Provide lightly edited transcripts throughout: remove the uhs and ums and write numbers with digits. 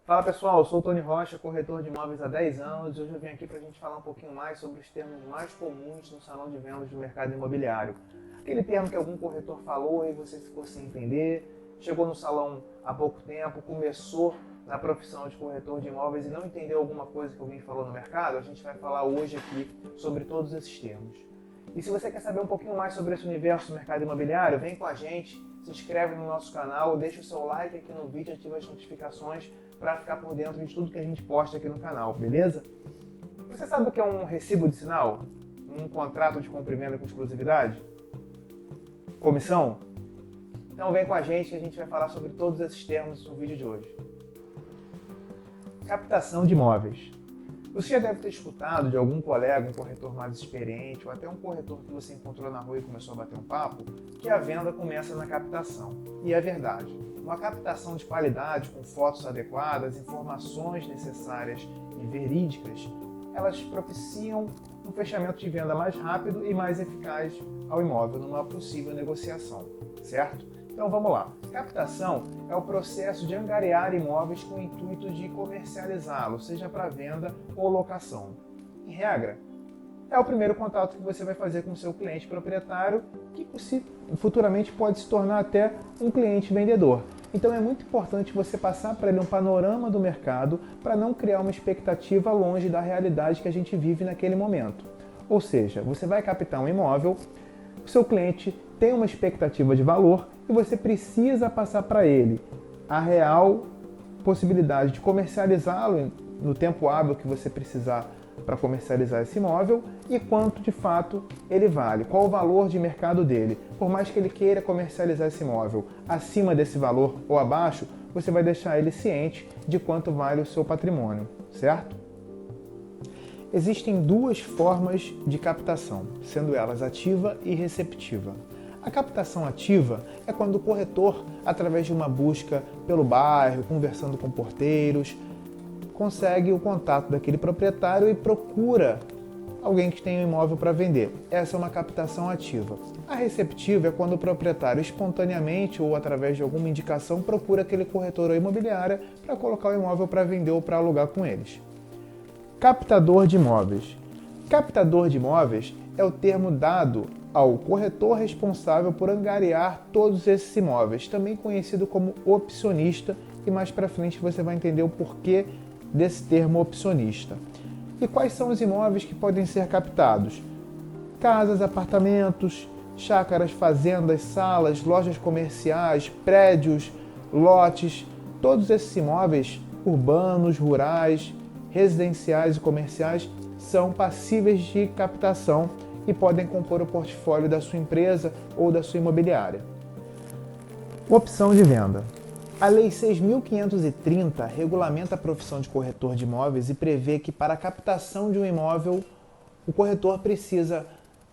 Fala pessoal, eu sou o Tony Rocha, corretor de imóveis há 10 anos e hoje eu vim aqui para a gente falar um pouquinho mais sobre os termos mais comuns no salão de vendas do mercado imobiliário. Aquele termo que algum corretor falou e você ficou sem entender, chegou no salão há pouco tempo, começou na profissão de corretor de imóveis e não entendeu alguma coisa que alguém falou no mercado, a gente vai falar hoje aqui sobre todos esses termos. E se você quer saber um pouquinho mais sobre esse universo do mercado imobiliário, vem com a gente, se inscreve no nosso canal, deixa o seu like aqui no vídeo, ativa as notificações para ficar por dentro de tudo que a gente posta aqui no canal, beleza? Você sabe o que é um recibo de sinal? Um contrato de compra e venda com exclusividade? Comissão? Então vem com a gente que a gente vai falar sobre todos esses termos no vídeo de hoje. Captação de imóveis. Você já deve ter escutado de algum colega, um corretor mais experiente, ou até um corretor que você encontrou na rua e começou a bater um papo, que a venda começa na captação. E é verdade. Uma captação de qualidade, com fotos adequadas, informações necessárias e verídicas, elas propiciam um fechamento de venda mais rápido e mais eficaz ao imóvel numa possível negociação, certo? Então vamos lá. Captação é o processo de angariar imóveis com o intuito de comercializá-los, seja para venda ou locação. Em regra, é o primeiro contato que você vai fazer com o seu cliente proprietário, que futuramente pode se tornar até um cliente vendedor. Então é muito importante você passar para ele um panorama do mercado para não criar uma expectativa longe da realidade que a gente vive naquele momento. Ou seja, você vai captar um imóvel, o seu cliente tem uma expectativa de valor e você precisa passar para ele a real possibilidade de comercializá-lo no tempo hábil que você precisar para comercializar esse imóvel e quanto de fato ele vale, qual o valor de mercado dele. Por mais que ele queira comercializar esse imóvel acima desse valor ou abaixo, você vai deixar ele ciente de quanto vale o seu patrimônio, certo? Existem duas formas de captação, sendo elas ativa e receptiva. A captação ativa é quando o corretor, através de uma busca pelo bairro, conversando com porteiros, consegue o contato daquele proprietário e procura alguém que tenha um imóvel para vender. Essa é uma captação ativa. A receptiva é quando o proprietário espontaneamente ou através de alguma indicação procura aquele corretor ou imobiliária para colocar o imóvel para vender ou para alugar com eles. Captador de imóveis. Captador de imóveis é o termo dado ao corretor responsável por angariar todos esses imóveis, também conhecido como opcionista, e mais para frente você vai entender o porquê desse termo opcionista. E quais são os imóveis que podem ser captados? Casas, apartamentos, chácaras, fazendas, salas, lojas comerciais, prédios, lotes, todos esses imóveis urbanos, rurais, residenciais e comerciais são passíveis de captação e podem compor o portfólio da sua empresa ou da sua imobiliária. Opção de venda. A Lei 6.530 regulamenta a profissão de corretor de imóveis e prevê que para a captação de um imóvel, o corretor precisa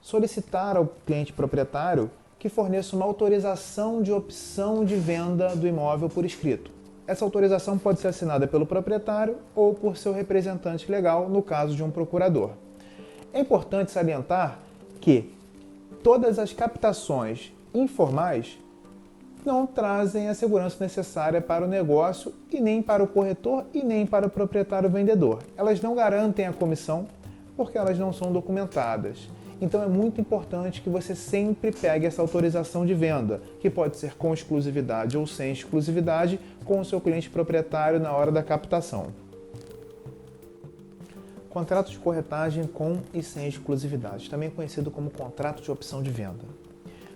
solicitar ao cliente proprietário que forneça uma autorização de opção de venda do imóvel por escrito. Essa autorização pode ser assinada pelo proprietário ou por seu representante legal, no caso de um procurador. É importante salientar que todas as captações informais não trazem a segurança necessária para o negócio e nem para o corretor e nem para o proprietário vendedor. Elas não garantem a comissão porque elas não são documentadas. Então é muito importante que você sempre pegue essa autorização de venda, que pode ser com exclusividade ou sem exclusividade, com o seu cliente proprietário na hora da captação. Contrato de corretagem com e sem exclusividade, também conhecido como contrato de opção de venda.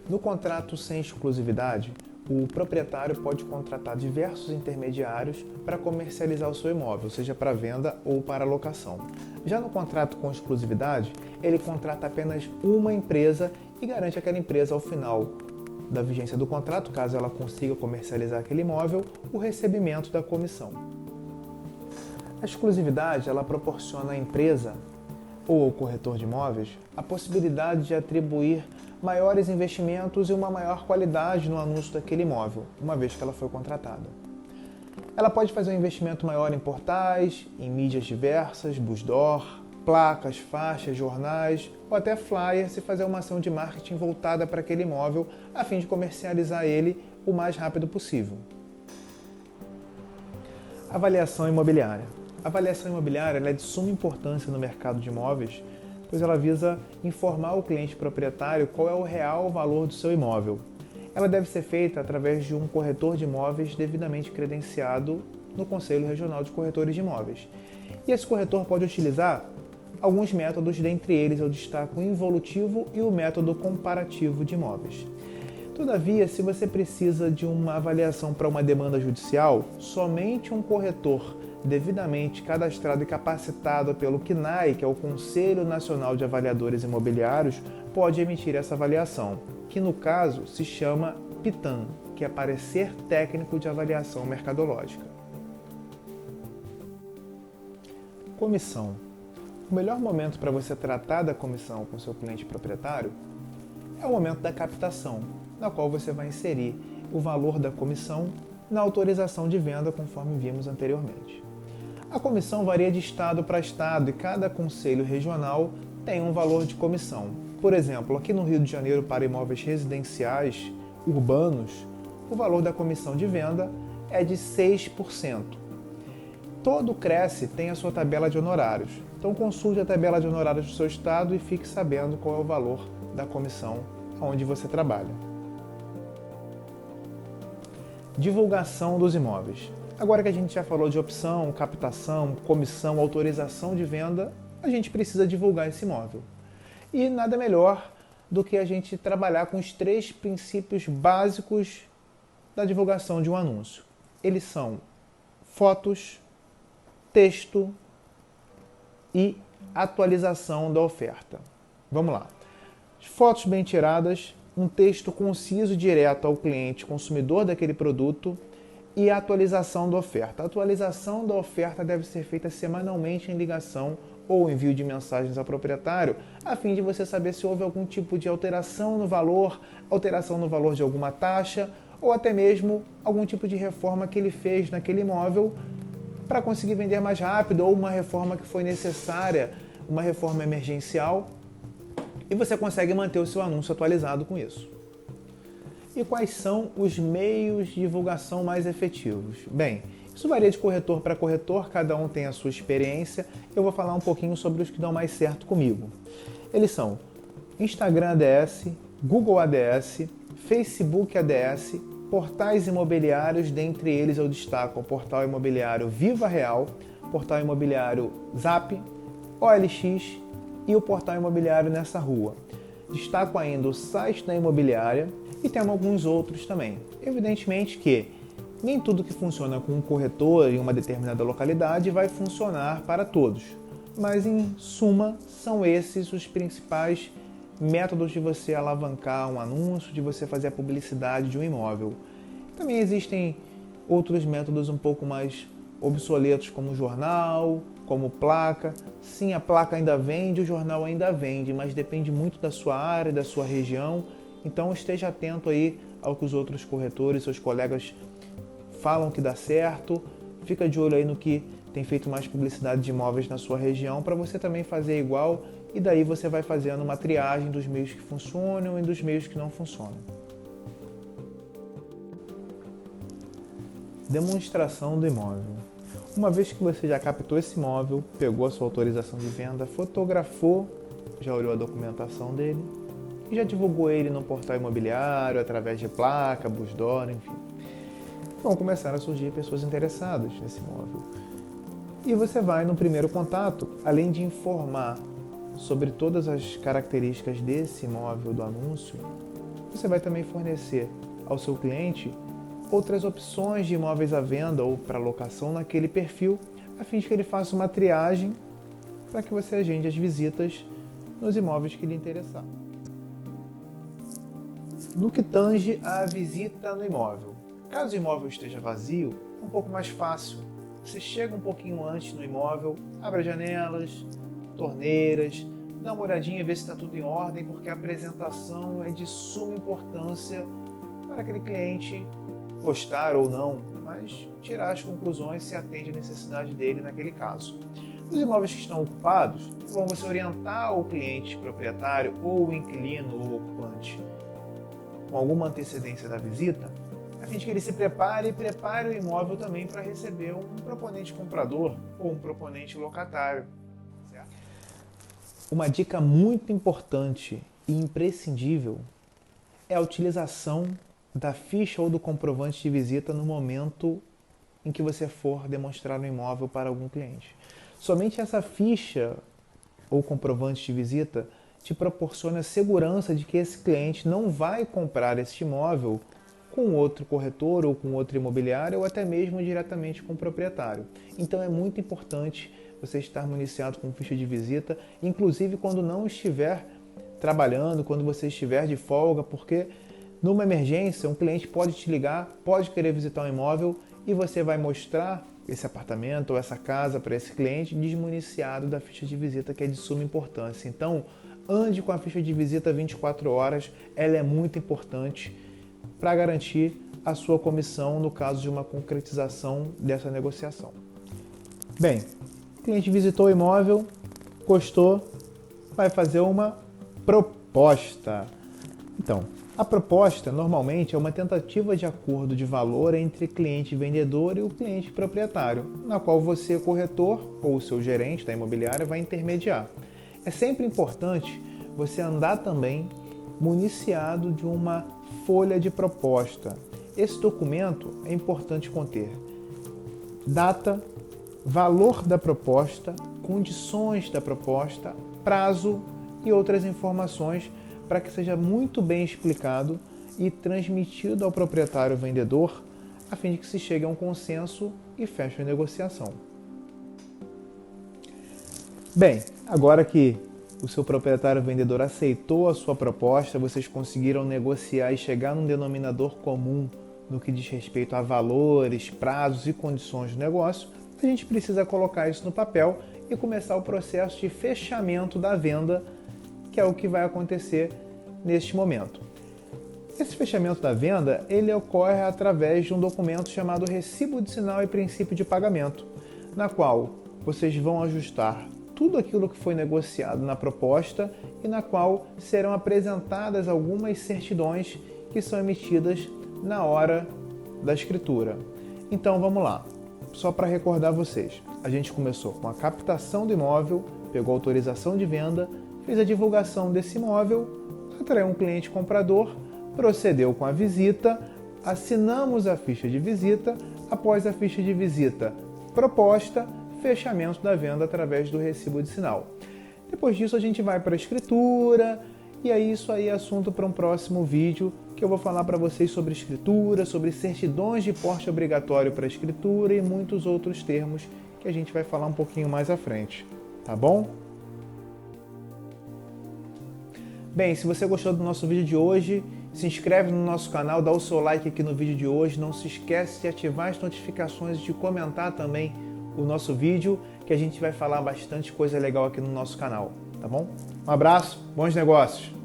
No contrato sem exclusividade, o proprietário pode contratar diversos intermediários para comercializar o seu imóvel, seja para venda ou para locação. Já no contrato com exclusividade, ele contrata apenas uma empresa e garante àquela empresa, ao final da vigência do contrato, caso ela consiga comercializar aquele imóvel, o recebimento da comissão. A exclusividade, ela proporciona à empresa ou ao corretor de imóveis a possibilidade de atribuir maiores investimentos e uma maior qualidade no anúncio daquele imóvel, uma vez que ela foi contratada. Ela pode fazer um investimento maior em portais, em mídias diversas, busdoor, placas, faixas, jornais ou até flyers e fazer uma ação de marketing voltada para aquele imóvel a fim de comercializar ele o mais rápido possível. Avaliação imobiliária. A avaliação imobiliária é de suma importância no mercado de imóveis, pois ela visa informar o cliente proprietário qual é o real valor do seu imóvel. Ela deve ser feita através de um corretor de imóveis devidamente credenciado no Conselho Regional de Corretores de Imóveis. E esse corretor pode utilizar alguns métodos, dentre eles eu destaco o involutivo e o método comparativo de imóveis. Todavia, se você precisa de uma avaliação para uma demanda judicial, somente um corretor devidamente cadastrado e capacitado pelo CNAI, que é o Conselho Nacional de Avaliadores Imobiliários, pode emitir essa avaliação, que no caso se chama PITAM, que é Parecer Técnico de Avaliação Mercadológica. Comissão. O melhor momento para você tratar da comissão com seu cliente proprietário é o momento da captação, na qual você vai inserir o valor da comissão na autorização de venda, conforme vimos anteriormente. A comissão varia de estado para estado e cada conselho regional tem um valor de comissão. Por exemplo, aqui no Rio de Janeiro, para imóveis residenciais urbanos, o valor da comissão de venda é de 6%. Todo Cresce tem a sua tabela de honorários, então consulte a tabela de honorários do seu estado e fique sabendo qual é o valor da comissão onde você trabalha. Divulgação dos imóveis. Agora que a gente já falou de opção, captação, comissão, autorização de venda, a gente precisa divulgar esse imóvel. E nada melhor do que a gente trabalhar com os 3 princípios básicos da divulgação de um anúncio. Eles são fotos, texto e atualização da oferta. Vamos lá. Fotos bem tiradas, um texto conciso e direto ao cliente consumidor daquele produto e a atualização da oferta. A atualização da oferta deve ser feita semanalmente em ligação ou envio de mensagens ao proprietário, a fim de você saber se houve algum tipo de alteração no valor de alguma taxa ou até mesmo algum tipo de reforma que ele fez naquele imóvel para conseguir vender mais rápido, ou uma reforma que foi necessária, uma reforma emergencial, e você consegue manter o seu anúncio atualizado com isso. E quais são os meios de divulgação mais efetivos? Bem, isso varia de corretor para corretor, cada um tem a sua experiência. Eu vou falar um pouquinho sobre os que dão mais certo comigo. Eles são Instagram ADS, Google ADS, Facebook ADS, portais imobiliários, dentre eles eu destaco o portal imobiliário Viva Real, portal imobiliário Zap, OLX e o portal imobiliário Nessa Rua. Destaco ainda o site da imobiliária e temos alguns outros também. Evidentemente que nem tudo que funciona com um corretor em uma determinada localidade vai funcionar para todos, mas em suma são esses os principais métodos de você alavancar um anúncio, de você fazer a publicidade de um imóvel. Também existem outros métodos um pouco mais obsoletos, como jornal, como placa. Sim, a placa ainda vende, o jornal ainda vende, mas depende muito da sua área, da sua região. Então esteja atento aí ao que os outros corretores, seus colegas falam que dá certo. Fica de olho aí no que tem feito mais publicidade de imóveis na sua região, para você também fazer igual, e daí você vai fazendo uma triagem dos meios que funcionam e dos meios que não funcionam. Demonstração do imóvel. Uma vez que você já captou esse imóvel, pegou a sua autorização de venda, fotografou, já olhou a documentação dele e já divulgou ele no portal imobiliário, através de placa, busdoor, enfim. Vão começar a surgir pessoas interessadas nesse imóvel. E você vai, no primeiro contato, além de informar sobre todas as características desse imóvel do anúncio, você vai também fornecer ao seu cliente outras opções de imóveis à venda ou para locação naquele perfil, a fim de que ele faça uma triagem para que você agende as visitas nos imóveis que lhe interessar. No que tange à visita no imóvel. Caso o imóvel esteja vazio, é um pouco mais fácil. Você chega um pouquinho antes no imóvel, abre as janelas, torneiras, dá uma olhadinha e vê se está tudo em ordem, porque a apresentação é de suma importância para aquele cliente gostar ou não, mas tirar as conclusões se atende à necessidade dele naquele caso. Os imóveis que estão ocupados, vão você orientar o cliente proprietário ou o inquilino ou ocupante com alguma antecedência da visita, a fim de que ele se prepare e prepare o imóvel também para receber um proponente comprador ou um proponente locatário. Certo? Uma dica muito importante e imprescindível é a utilização da ficha ou do comprovante de visita no momento em que você for demonstrar um imóvel para algum cliente. Somente essa ficha ou comprovante de visita te proporciona a segurança de que esse cliente não vai comprar esse imóvel com outro corretor ou com outro imobiliário ou até mesmo diretamente com o proprietário. Então é muito importante você estar municiado com ficha de visita, inclusive quando não estiver trabalhando, quando você estiver de folga, porque numa emergência um cliente pode te ligar, pode querer visitar um imóvel e você vai mostrar esse apartamento ou essa casa para esse cliente desmuniciado da ficha de visita, que é de suma importância. Então, ande com a ficha de visita 24 horas, ela é muito importante para garantir a sua comissão no caso de uma concretização dessa negociação. Bem, o cliente visitou o imóvel, gostou, vai fazer uma proposta. Então, a proposta normalmente é uma tentativa de acordo de valor entre cliente vendedor e o cliente proprietário, na qual você, corretor ou o seu gerente da imobiliária, vai intermediar. É sempre importante você andar também municiado de uma folha de proposta. Esse documento é importante conter data, valor da proposta, condições da proposta, prazo e outras informações para que seja muito bem explicado e transmitido ao proprietário vendedor, a fim de que se chegue a um consenso e feche a negociação. Bem, agora que o seu proprietário vendedor aceitou a sua proposta, vocês conseguiram negociar e chegar num denominador comum no que diz respeito a valores, prazos e condições do negócio, a gente precisa colocar isso no papel e começar o processo de fechamento da venda, que é o que vai acontecer neste momento. Esse fechamento da venda, ele ocorre através de um documento chamado Recibo de Sinal e Princípio de Pagamento, na qual vocês vão ajustar tudo aquilo que foi negociado na proposta e na qual serão apresentadas algumas certidões que são emitidas na hora da escritura. Então vamos lá, só para recordar vocês, a gente começou com a captação do imóvel, pegou a autorização de venda, fez a divulgação desse imóvel, atraiu um cliente comprador, procedeu com a visita, assinamos a ficha de visita, após a ficha de visita proposta, fechamento da venda através do recibo de sinal. Depois disso a gente vai para a escritura, e aí isso aí é assunto para um próximo vídeo, que eu vou falar para vocês sobre escritura, sobre certidões de porte obrigatório para escritura e muitos outros termos que a gente vai falar um pouquinho mais à frente, tá bom? Bem, se você gostou do nosso vídeo de hoje, se inscreve no nosso canal, dá o seu like aqui no vídeo de hoje, não se esquece de ativar as notificações e de comentar também o nosso vídeo, que a gente vai falar bastante coisa legal aqui no nosso canal, tá bom? Um abraço, bons negócios!